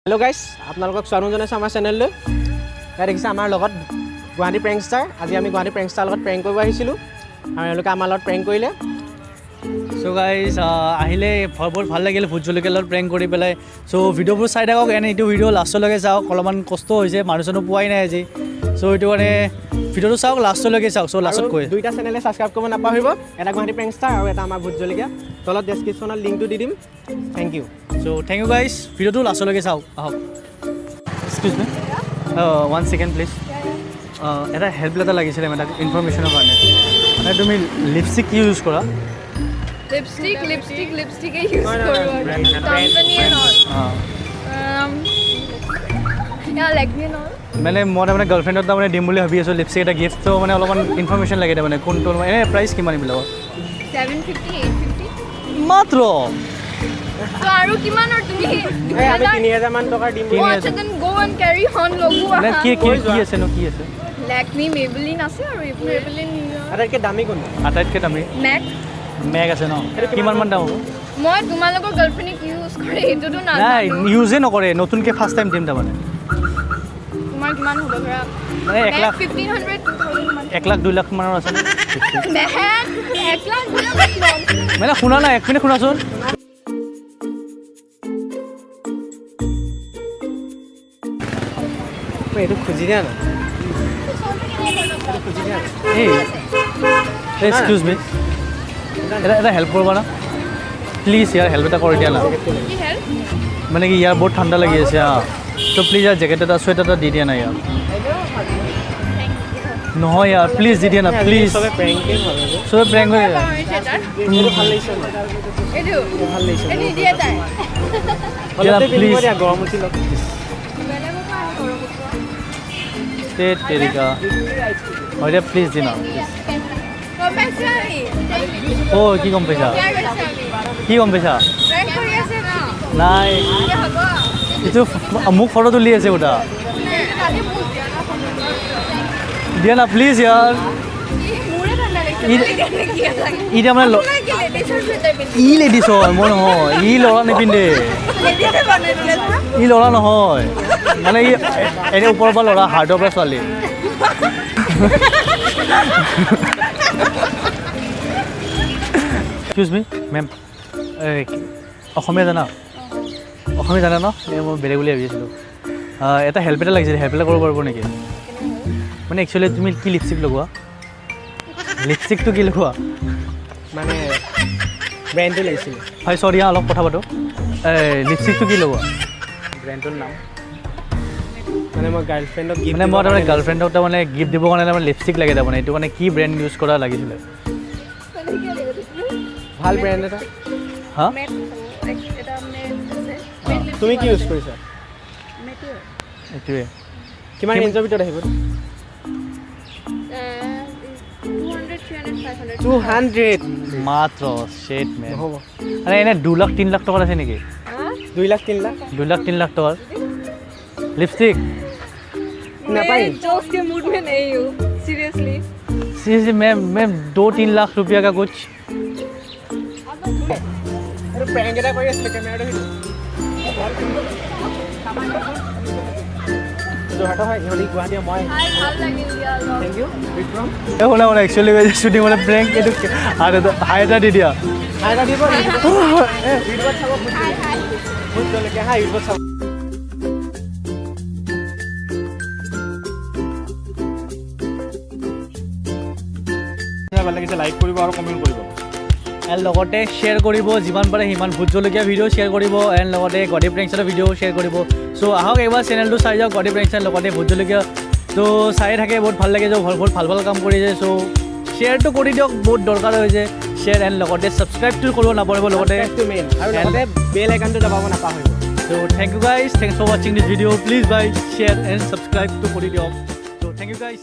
Hello' গাইছ, আপোনালোকক স্বাগতম জনাইছোঁ আমাৰ চেনেললৈ। ইয়াত দেখিছে আমাৰ লগত গুৱাহাটী প্ৰেংকষ্টাৰ। আজি আমি গুৱাহাটী প্ৰেংকষ্টাৰৰ লগত প্ৰেংক কৰিব আহিছিলোঁ আৰু এওঁলোকে আমাৰ লগত প্ৰেংক কৰিলে। চ' গাইজ আহিলে বহুত ভাল লাগিল ভোট জলকীয়াৰ লগত প্ৰেংক কৰি পেলাই। চ' ভিডিঅ'বোৰ চাই থাকক, এনে এইটো ভিডিঅ' লাষ্টলৈকে চাওক। অলপমান কষ্ট হৈছে, মানুহ চানুহ পোৱাই নাই আজি। চ' এইটো মানে ভিডিঅ'টো চাওক, লাষ্টলৈকে চাওক। চ' লাষ্টত কৈ দুইটা চেনেলে ছাবস্ক্ৰাইব কৰিব নাপাহৰিব, এটা গুৱাহাটী প্ৰেংকষ্টাৰ আৰু এটা আমাৰ ভোট জলকীয়া। তলত ডেছক্ৰিপশ্যনত লিংকটো দি দিম। Thank you. So' thank you guys, ভিডিঅ'টো লাষ্টলৈকে চাওক। আহক। Excuse me, 1 second please. এটা হেল্প লেটাৰ লাগিছিলে মানে ইনফৰমেশ্যনৰ কাৰণে। মানে তুমি লিপষ্টিক কি ইউজ কৰা? लिपस्टिक यूज करो कंपनी एंड ऑल या लैक्मे एंड ऑल মানে মই তাৰমানে গাৰ্লফ্ৰেণ্ডত তাৰমানে দিম বুলি ভাবি আছোঁ লিপষ্টিক এটা গিফ্ট। ত' মানে অলপমান ইনফৰমেশ্যন লাগে তাৰমানে কোনটো এনে প্ৰাইচ কিমান এইবিলাকৰ? 750 850 মাত্ৰ তো আৰু কিমান আৰু তুমি আমি 3000 মান টকাৰ দিম। ও আচ্ছা then go and carry on লগু মানে কি আছে নো কি আছে? लैक्मे मेबेलिन আছে আৰু মেবেলিন আটাইতকৈ দামী কোনটো? আটাইতকৈ দামী ম্যাক মেগ আছে ন? কিমান মান দাম হ'ব? মই তোমালোকৰ গাৰ্লফ্ৰেণ্ডক ইউজ কৰে এইটোতো নাই নাজানো। ইউজে নকৰে, নতুনকৈ ফাৰ্ষ্ট টাইম দিম তাৰমানে। তোমাৰ কিমান হ'ব ধৰা মানে 1 লাখ 1500 2000 মান 1 লাখ 2 লাখ মানৰ আছে নে? মেহেক 1 লাখ 2 লাখ মানে শুনা নাই, এক মিনিট শুনাচোন। এইটো খুজি দিয়া না। এই এক্সকিউজ মি, এটা হেল্প কৰিবা না প্লিজ? ইয়াৰ হেল্প এটা কৰি দিয়া না। কি হেল্প মানে কি ইয়াৰ বহুত ঠাণ্ডা লাগি আছে হা, ত' প্লিজ ইয়াৰ জেকেট এটা চুৱেটাৰ এটা দি দিয়া না ইয়াৰ। নহয় ইয়াৰ প্লিজ দি দিয়া না প্লিজ। চবে প্ৰেংকেই ভাবে যে। চবে প্ৰেংক কৰি এইটো এইটো ভাল লাগিছে ন? এইটো ভাল লাগিছে। এনি দিয়ে তাই অলপ please. পিন্ধিব দিয়া, গৰম উঠি লওক। বেলেগৰ পৰা আহি তে তেৰিকা হয় দিয়া প্লিজ দি না। গম পাইছে আমি অ' কি গম পাইছা? কেয়াৰ কৰিছে আমি কি গম পাইছা? প্ৰেংক কৰি আছে ন নাই কি হ'ব এইটো মোক ফটো তুলি আছে ওটা। কালি মোক দিয়া না প্লিজ ইয়াৰ। মোৰে ঠাণ্ডা লাগিছে কি লাগে ই তাৰমানে কি লেডিছৰ চুৱেটাৰ পিন্ধি ই লেডিছ হয়, মই নহয়। ই ল'ৰা নিপিন্ধে, লেডিছে বনাই দিলে ই ল'ৰা নহয়। মানে ই এনে ওপৰৰ পৰা ল'ৰা, হাৰ্টৰ পৰা ছোৱালী। এক্সকিউজ মি মেম, অসমীয়া জানা? অসমীয়া জানা ন? এই মই বেলেগ বুলি ভাবি আছিলোঁ। এটা হেল্প এটা লাগিছিল, হেল্প এটা কৰিব পাৰিব নেকি? মানে একচুৱেলি তুমি কি লিপষ্টিক লগোৱা? লিপষ্টিকটো কি লগোৱা? মানে ব্ৰেণ্ডটো লাগিছিল। হয় চৰি অলপ কথা পাতোঁ। লিপষ্টিকটো কি লগোৱা? ব্ৰেণ্ডটোৰ নাম মানে মই গাৰ্লফ্ৰেণ্ডক গিফ্ট মানে মই তাৰমানে গাৰ্লফ্ৰেণ্ডক তাৰমানে গিফ্ট দিবৰ কাৰণে তাৰমানে লিপষ্টিক লাগে তাৰমানে। এইটো মানে কি ব্ৰেণ্ড ইউজ কৰা লাগিছিলে? ভাল ব্ৰেণ্ড এটা। হা তুমি কি ইউজ কৰিছা? এইটোৱে কিমান ৰেঞ্জৰ ভিতৰত আহিব? 200 মাত্ৰ ছেট মেম। নহ'ব। মানে এনে 2 লাখ 3 লাখ টকাত আছে নেকি? 2 লাখ 3 লাখ 2 লাখ 3 लाख टका लिपस्टिक नापाई। जोक के मूड में नहीं हूँ सीरियसली सीरियसली मैम 2-3 लाख रुपया का कुछ। अरे प्रैंक এটা কৰি আছিল ক্যামেৰাটো হিটো যোৰহাটৰ হয় ইহলি গুৱাহাটী মই। हाय ভাল লাগিল দিয়া লগ থ্যাংক ইউ বিক্ৰম। ए होना होना एक्चुअली शूटिंग वाला प्रैंक एटु हाय এটা দি দিয়া। হাই এটা দিব এ ইউটিউবত চাব ভোট জলকীয়া হাই ইউটিউবত চাব। ভাল লাগিছে লাইক কৰিব আৰু কমেন্ট কৰিব। এণ্ড লগতে শ্বেয়াৰ কৰিব, যিমান পাৰে সিমান ভোট জলকীয়া ভিডিঅ' শ্বেয়াৰ কৰিব। এণ্ড লগতে গুৱাহাটী প্ৰেংকষ্টাৰৰ ভিডিঅ' শ্বেয়াৰ কৰিব। চ' আহক এইবাৰ চেনেলটো চাই যাওক গুৱাহাটী প্ৰেংকষ্টাৰ লগতে ভোট জলকীয়া। ত' চাই থাকে বহুত ভাল লাগে যে বহুত ভাল ভাল কাম কৰিছে। চ' শ্বেয়াৰটো কৰি দিয়ক, বহুত দৰকাৰ হৈছে শ্বেয়াৰ। এণ্ড লগতে ছাবস্ক্ৰাইবটো কৰিব নাপাহৰিব। লগতে মেইন আৰু লগতে বেল আইকনটো দবাব নাপাহৰিব। So' thank you guys, thanks for ৱাচিং দিছ ভিডিঅ'। প্লিজ বাই শ্বেয়াৰ এণ্ড ছাবস্ক্ৰাইবটো কৰি দিয়ক। So' thank you guys.